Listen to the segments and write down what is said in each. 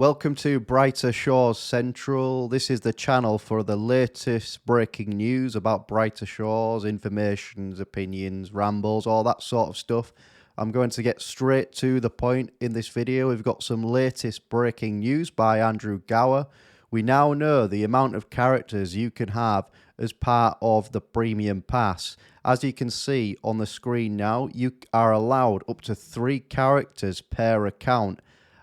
Welcome to Brighter Shores Central. This is the channel for the latest breaking news about Brighter Shores, informations, opinions, rambles, all that sort of stuff. I'm going to get straight to the point in this video. We've got some latest breaking news by Andrew Gower. We now know the amount of characters you can have as part of the Premium Pass. As you can see on the screen now, you are allowed up to 3 characters per account,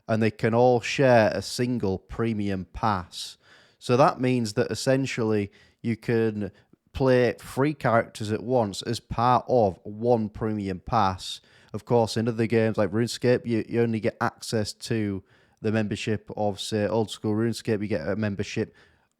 and they can all share a single premium pass. So that means that essentially you can play 3 characters at once as part of one premium pass. Of course, in other games like RuneScape, you only get access to the membership of, say, old school RuneScape. You get a membership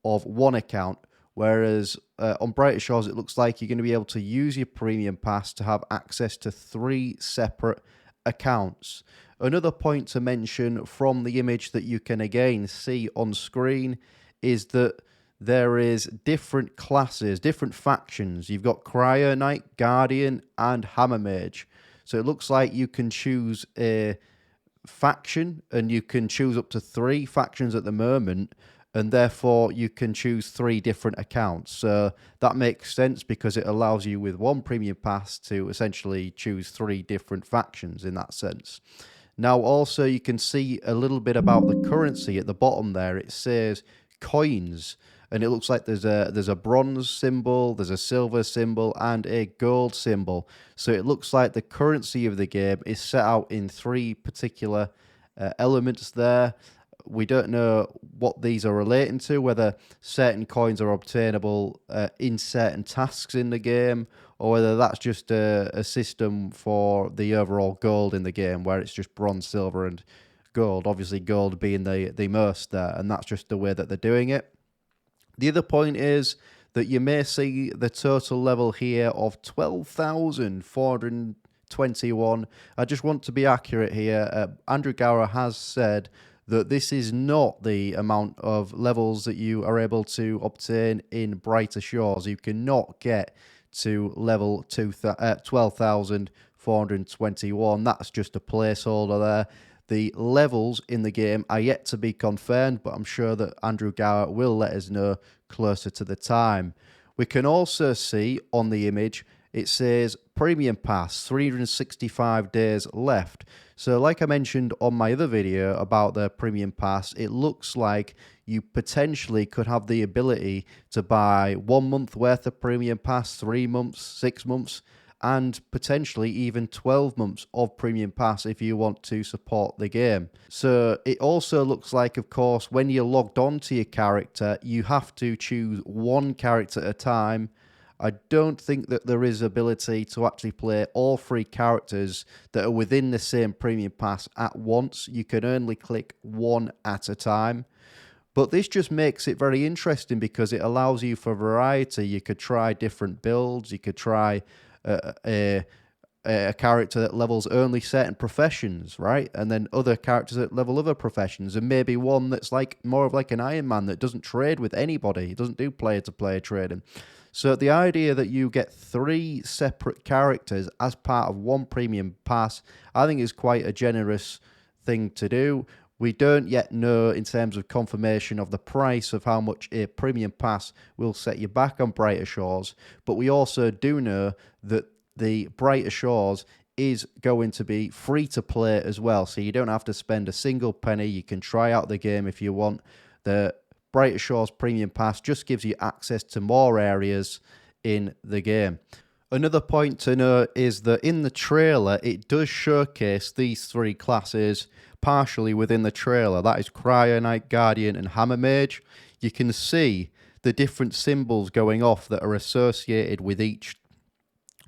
of 1 account, whereas on Brighter Shores, it looks like you're going to be able to use your premium pass to have access to 3 separate accounts. Another point to mention from the image that you can again see on screen is that there is different classes, different factions. You've got Cryoknight, Guardian, and Hammermage. So it looks like you can choose a faction, and you can choose up to 3 factions at the moment, and therefore you can choose 3 different accounts. So that makes sense because it allows you with 1 premium pass to essentially choose 3 different factions in that sense. Now also you can see a little bit about the currency at the bottom there. It says coins, and it looks like there's a bronze symbol, there's a silver symbol, and a gold symbol. So it looks like the currency of the game is set out in 3 particular elements there. We don't know what these are relating to, whether certain coins are obtainable in certain tasks in the game, or whether that's just a system for the overall gold in the game, where it's just bronze, silver, and gold. Obviously, gold being the most there, and that's just the way that they're doing it. The other point is that you may see the total level here of 12,421. I just want to be accurate here. Andrew Gower has said that this is not the amount of levels that you are able to obtain in Brighter Shores. You cannot get to level 12,421. That's just a placeholder there. The levels in the game are yet to be confirmed, but I'm sure that Andrew Gower will let us know closer to the time. We can also see on the image, it says Premium Pass, 365 days left. So like I mentioned on my other video about the Premium Pass, it looks like you potentially could have the ability to buy 1 month worth of Premium Pass, 3 months, 6 months, and potentially even 12 months of Premium Pass if you want to support the game. So it also looks like, of course, when you're logged on to your character, you have to choose 1 character at a time. I don't think that there is ability to actually play all 3 characters that are within the same Premium Pass at once. You can only click 1 at a time. But this just makes it very interesting because it allows you for variety. You could try different builds. You could try a character that levels only certain professions, right? And then other characters that level other professions, and maybe one that's like more of like an Iron Man that doesn't trade with anybody. He doesn't do player-to-player trading. So the idea that you get 3 separate characters as part of 1 premium pass, I think is quite a generous thing to do. We don't yet know in terms of confirmation of the price of how much a premium pass will set you back on Brighter Shores, but we also do know that the Brighter Shores is going to be free to play as well, so you don't have to spend a single penny. You can try out the game if you want. The Brighter Shores Premium Pass just gives you access to more areas in the game. Another point to note is that in the trailer, it does showcase these 3 classes partially within the trailer. That is Cryoknight, Guardian, and Hammermage. You can see the different symbols going off that are associated with each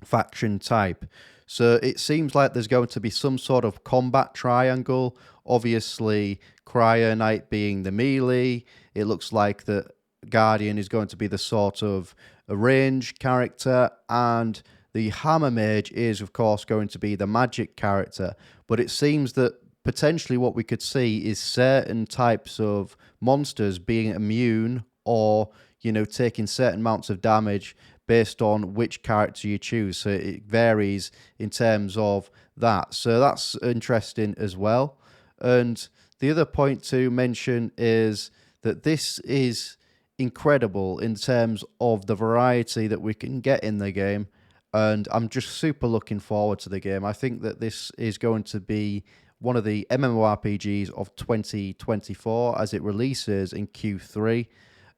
faction type. So it seems like there's going to be some sort of combat triangle. Obviously, Cryoknight being the melee. It looks like the Guardian is going to be the sort of a range character, and the Hammermage is, of course, going to be the magic character. But it seems that potentially what we could see is certain types of monsters being immune or, you know, taking certain amounts of damage based on which character you choose. So it varies in terms of that. So that's interesting as well. And The other point to mention is that this is incredible in terms of the variety that we can get in the game, and I'm just super looking forward to the game. I think that this is going to be one of the MMORPGs of 2024 as it releases in Q3,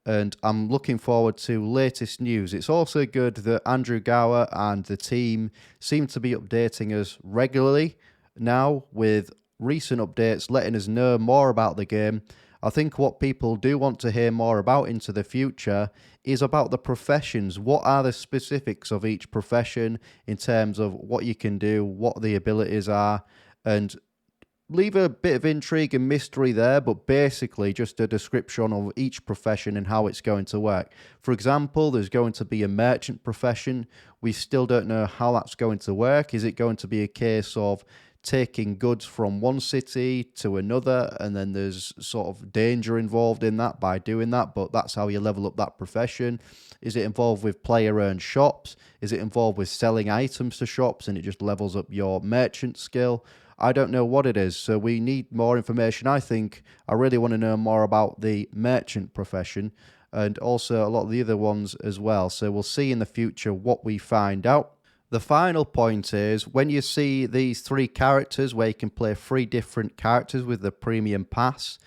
and I'm looking forward to latest news. It's also good that Andrew Gower and the team seem to be updating us regularly now with recent updates letting us know more about the game. I think what people do want to hear more about into the future is about the professions. What are the specifics of each profession in terms of what you can do, what the abilities are, and leave a bit of intrigue and mystery there, but basically just a description of each profession and how it's going to work. For example, there's going to be a merchant profession. We still don't know how that's going to work. Is it going to be a case of taking goods from one city to another, and then there's sort of danger involved in that by doing that, but that's how you level up that profession? Is it involved with player-owned shops? Is it involved with selling items to shops and it just levels up your merchant skill? I don't know what it is, so we need more information. I really want to know more about the merchant profession and also a lot of the other ones as well. So we'll see in the future what we find out. The final point is when you see these 3 characters where you can play 3 different characters with the premium pass,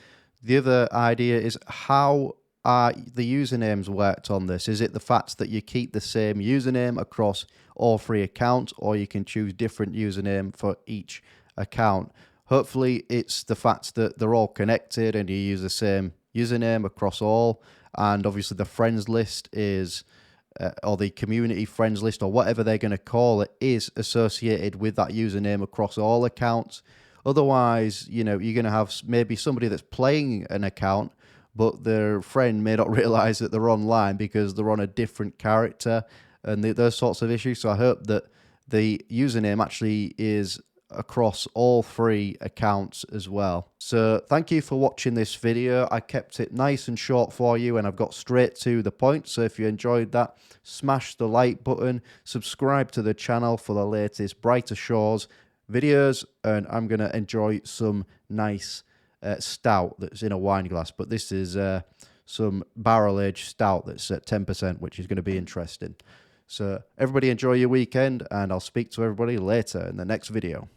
the other idea is how are the usernames worked on this? Is it the fact that you keep the same username across all 3 accounts, or you can choose different username for each account? Hopefully it's the fact that they're all connected and you use the same username across all, and obviously the friends list is or the community friends list or whatever they're going to call it is associated with that username across all accounts. Otherwise, you're going to have maybe somebody that's playing an account but their friend may not realize that they're online because they're on a different character and those sorts of issues. So I hope that the username actually is across all 3 accounts as well. So thank you for watching this video. I kept it nice and short for you and I've got straight to the point. So if you enjoyed that, smash the like button, subscribe to the channel for the latest Brighter Shores videos, and I'm going to enjoy some nice stout that's in a wine glass. But this is some barrel-aged stout that's at 10%, which is going to be interesting. So everybody enjoy your weekend, and I'll speak to everybody later in the next video.